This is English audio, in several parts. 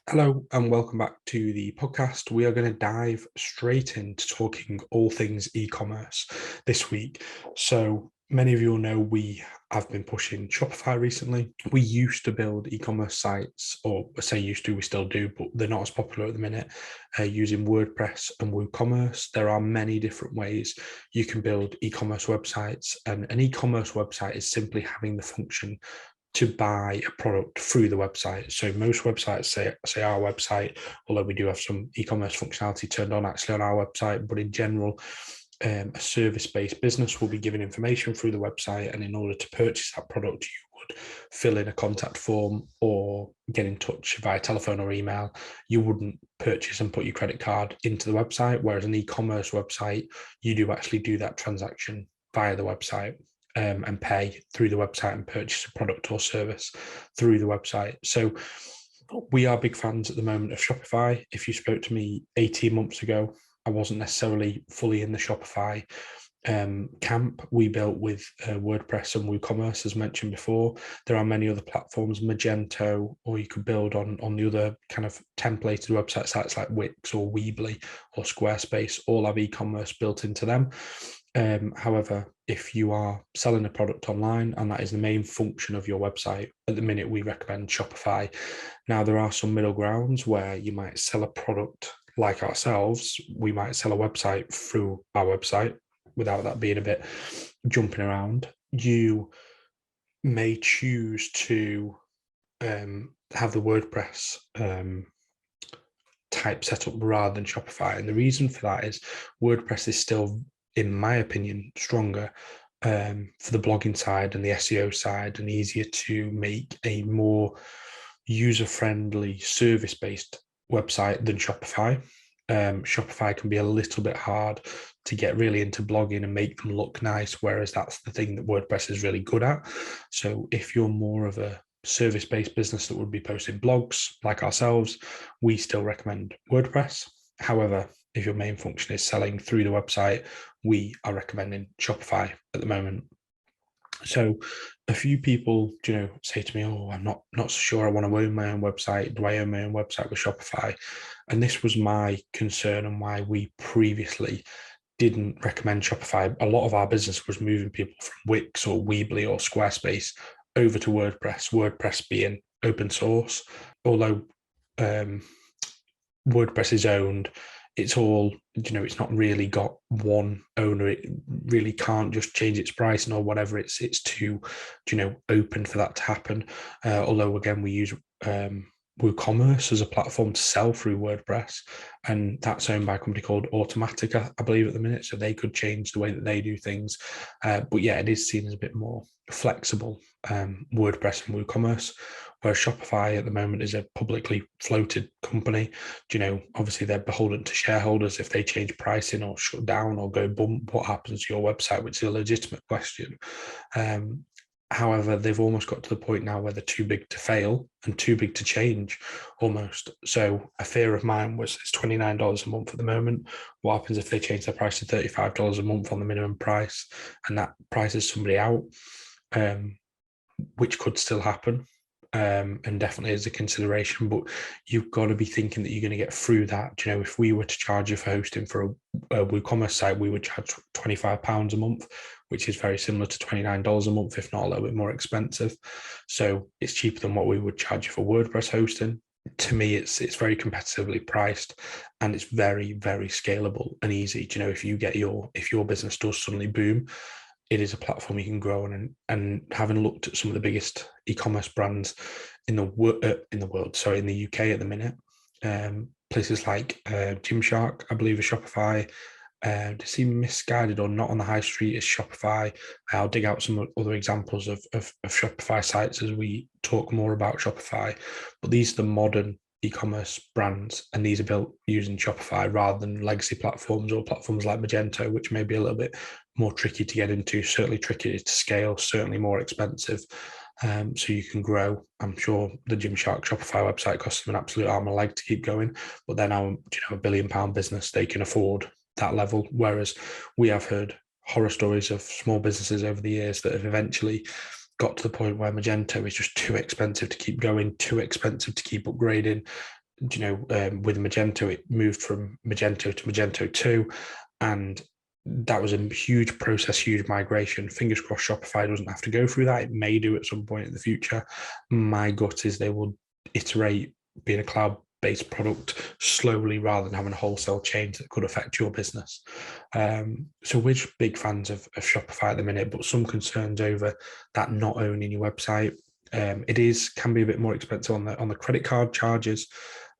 Hello and welcome back to the podcast. We are going to dive straight into talking all things e-commerce this week. So many of you will know we have been pushing Shopify recently. We used to build e-commerce sites, or I say used to, we still do, but they're not as popular at the minute, using WordPress and WooCommerce. There are many different ways you can build e-commerce websites, and an e-commerce website is simply having the function to buy a product through the website. So most websites, say our website, although we do have some e-commerce functionality turned on actually on our website, but in general, a service-based business will be given information through the website, and in order to purchase that product, you would fill in a contact form or get in touch via telephone or email. You wouldn't purchase and put your credit card into the website, whereas an e-commerce website, you do actually do that transaction via the website. And pay through the website and purchase a product or service through the website. So we are big fans at the moment of Shopify. If you spoke to me 18 months ago, I wasn't necessarily fully in the Shopify camp. We built with WordPress and WooCommerce, as mentioned before. There are many other platforms, Magento, or you could build on the other kind of templated website sites like Wix or Weebly or Squarespace. All have e-commerce built into them. However, if you are selling a product online and that is the main function of your website, at the minute we recommend Shopify. Now, there are some middle grounds where you might sell a product like ourselves. We might sell a website through our website without that being a bit jumping around. You may choose to have the WordPress type setup rather than Shopify. And the reason for that is WordPress is still, in my opinion, stronger for the blogging side and the SEO side, and easier to make a more user-friendly service-based website than Shopify. Shopify can be a little bit hard to get really into blogging and make them look nice, whereas that's the thing that WordPress is really good at. So if you're more of a service-based business that would be posting blogs like ourselves, we still recommend WordPress. However, if your main function is selling through the website, we are recommending Shopify at the moment. So a few people, say to me, "Oh, I'm not so sure I want to own my own website. Do I own my own website with Shopify?" And this was my concern and why we previously didn't recommend Shopify. A lot of our business was moving people from Wix or Weebly or Squarespace over to WordPress, WordPress being open source. Although WordPress is owned, it's all, it's not really got one owner. It really can't just change its pricing or whatever. It's too, open for that to happen. Although, again, we use WooCommerce as a platform to sell through WordPress, and that's owned by a company called Automatica, I believe, at the minute. So they could change the way that they do things. But yeah, it is seen as a bit more flexible, WordPress and WooCommerce, whereas Shopify at the moment is a publicly floated company. Obviously they're beholden to shareholders. If they change pricing or shut down or go bump, what happens to your website, which is a legitimate question. However, they've almost got to the point now where they're too big to fail and too big to change almost. So a fear of mine was it's $29 a month at the moment. What happens if they change their price to $35 a month on the minimum price, and that prices somebody out, which could still happen. And definitely is a consideration, but you've got to be thinking that you're going to get through that. If we were to charge you for hosting for a WooCommerce site, we would charge £25 a month, which is very similar to $29 a month, if not a little bit more expensive. So it's cheaper than what we would charge you for WordPress hosting. To me, it's very competitively priced, and it's very, very scalable and easy. If your business does suddenly boom, it is a platform you can grow on. And having looked at some of the biggest e-commerce brands in the world, in the UK at the minute, places like Gymshark, I believe, is Shopify. To seem misguided or not on the high street is Shopify. I'll dig out some other examples of Shopify sites as we talk more about Shopify. But these are the modern e-commerce brands, and these are built using Shopify rather than legacy platforms or platforms like Magento, which may be a little bit more tricky to get into, certainly trickier to scale, certainly more expensive. So you can grow. I'm sure the Gymshark Shopify website costs them an absolute arm and leg to keep going, but then our a £1 billion business, they can afford that level. Whereas we have heard horror stories of small businesses over the years that have eventually got to the point where Magento is just too expensive to keep going, too expensive to keep upgrading, with Magento, it moved from Magento to Magento 2, and that was a huge process, huge migration. Fingers crossed Shopify doesn't have to go through that. It may do at some point in the future. My gut is they will iterate being a cloud-based product slowly rather than having a wholesale change that could affect your business. So we're just big fans of Shopify at the minute, but some concerns over that not owning your website. It can be a bit more expensive on the credit card charges,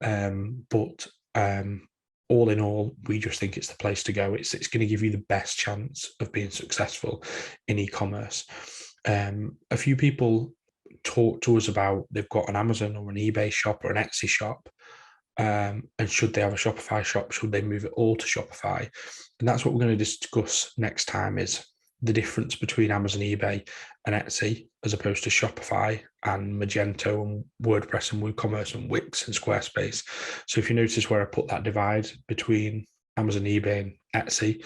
but all in all, we just think it's the place to go. It's going to give you the best chance of being successful in e-commerce. A few people talk to us about they've got an Amazon or an eBay shop or an Etsy shop, and should they have a Shopify shop? Should they move it all to Shopify? And that's what we're going to discuss next time, is the difference between Amazon, eBay, and Etsy, as opposed to Shopify and Magento and WordPress and WooCommerce and Wix and Squarespace. So if you notice where I put that divide between Amazon, eBay, and Etsy,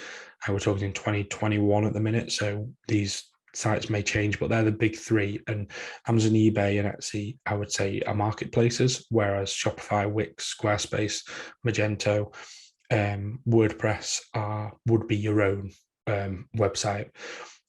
we're talking in 2021 at the minute. So these sites may change, but they're the big three. And Amazon, eBay, and Etsy, I would say, are marketplaces, whereas Shopify, Wix, Squarespace, Magento, WordPress would be your own website.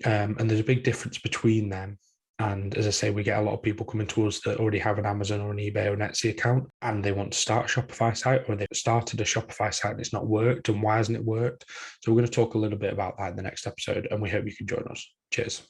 And there's a big difference between them. And as I say, we get a lot of people coming to us that already have an Amazon or an eBay or an Etsy account, and they want to start a Shopify site, or they've started a Shopify site and it's not worked, and why hasn't it worked? So we're going to talk a little bit about that in the next episode, and we hope you can join us. Cheers.